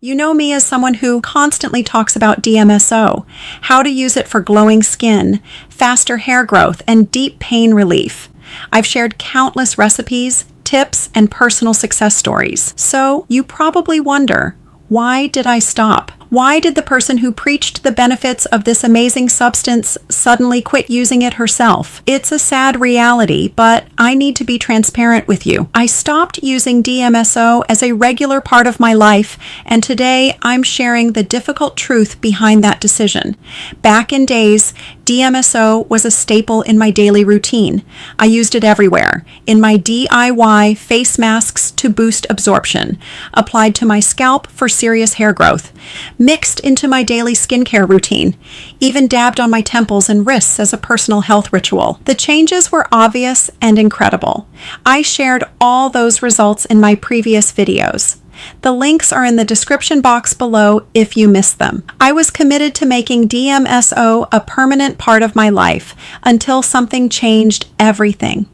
You know me as someone who constantly talks about DMSO, how to use it for glowing skin, faster hair growth, and deep pain relief. I've shared countless recipes, tips, and personal success stories. So you probably wonder, why did I stop? Why did the person who preached the benefits of this amazing substance suddenly quit using it herself? It's a sad reality, but I need to be transparent with you. I stopped using DMSO as a regular part of my life, and today I'm sharing the difficult truth behind that decision. Back in days, DMSO was a staple in my daily routine. I used it everywhere, in my DIY face masks to boost absorption, applied to my scalp for serious hair growth, mixed into my daily skincare routine, even dabbed on my temples and wrists as a personal health ritual. The changes were obvious and incredible. I shared all those results in my previous videos. The links are in the description box below if you missed them. I was committed to making DMSO a permanent part of my life until something changed everything.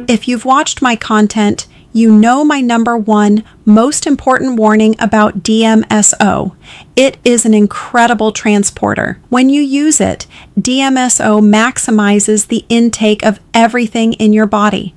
If you've watched my content, you know my number one most important warning about DMSO. It is an incredible transporter. When you use it, DMSO maximizes the intake of everything in your body.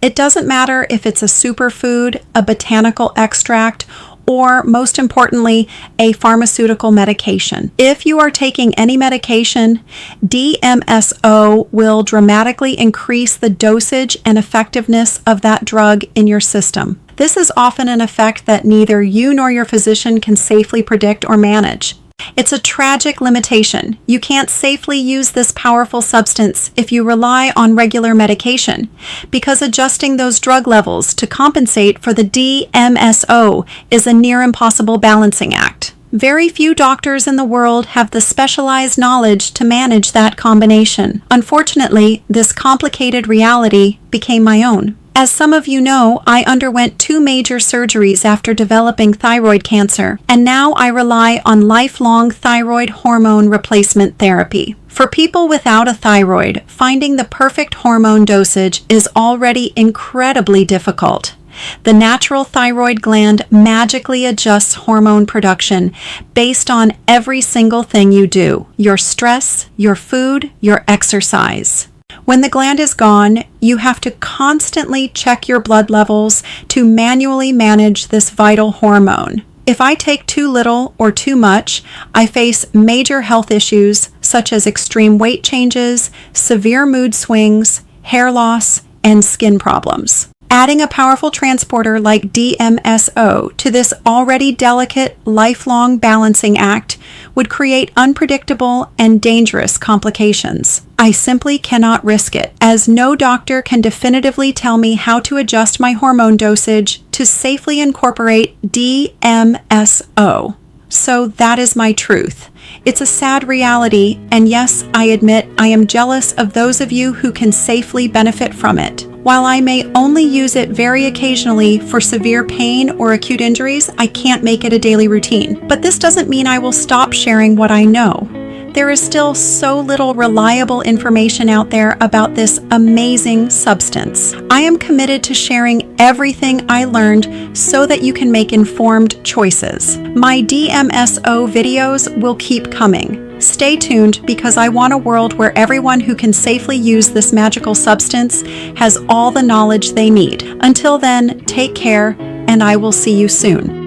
It doesn't matter if it's a superfood, a botanical extract, or most importantly, a pharmaceutical medication. If you are taking any medication, DMSO will dramatically increase the dosage and effectiveness of that drug in your system. This is often an effect that neither you nor your physician can safely predict or manage. It's a tragic limitation. You can't safely use this powerful substance if you rely on regular medication, because adjusting those drug levels to compensate for the DMSO is a near impossible balancing act. Very few doctors in the world have the specialized knowledge to manage that combination. Unfortunately, this complicated reality became my own. As some of you know, I underwent 2 major surgeries after developing thyroid cancer, and now I rely on lifelong thyroid hormone replacement therapy. For people without a thyroid, finding the perfect hormone dosage is already incredibly difficult. The natural thyroid gland magically adjusts hormone production based on every single thing you do: your stress, your food, your exercise. When the gland is gone, you have to constantly check your blood levels to manually manage this vital hormone. If I take too little or too much, I face major health issues such as extreme weight changes, severe mood swings, hair loss, and skin problems. Adding a powerful transporter like DMSO to this already delicate, lifelong balancing act would create unpredictable and dangerous complications. I simply cannot risk it, as no doctor can definitively tell me how to adjust my hormone dosage to safely incorporate DMSO. So that is my truth. It's a sad reality, and yes, I admit I am jealous of those of you who can safely benefit from it. While I may only use it very occasionally for severe pain or acute injuries, I can't make it a daily routine. But this doesn't mean I will stop sharing what I know. There is still so little reliable information out there about this amazing substance. I am committed to sharing everything I learned so that you can make informed choices. My DMSO videos will keep coming. Stay tuned, because I want a world where everyone who can safely use this magical substance has all the knowledge they need. Until then, take care, and I will see you soon.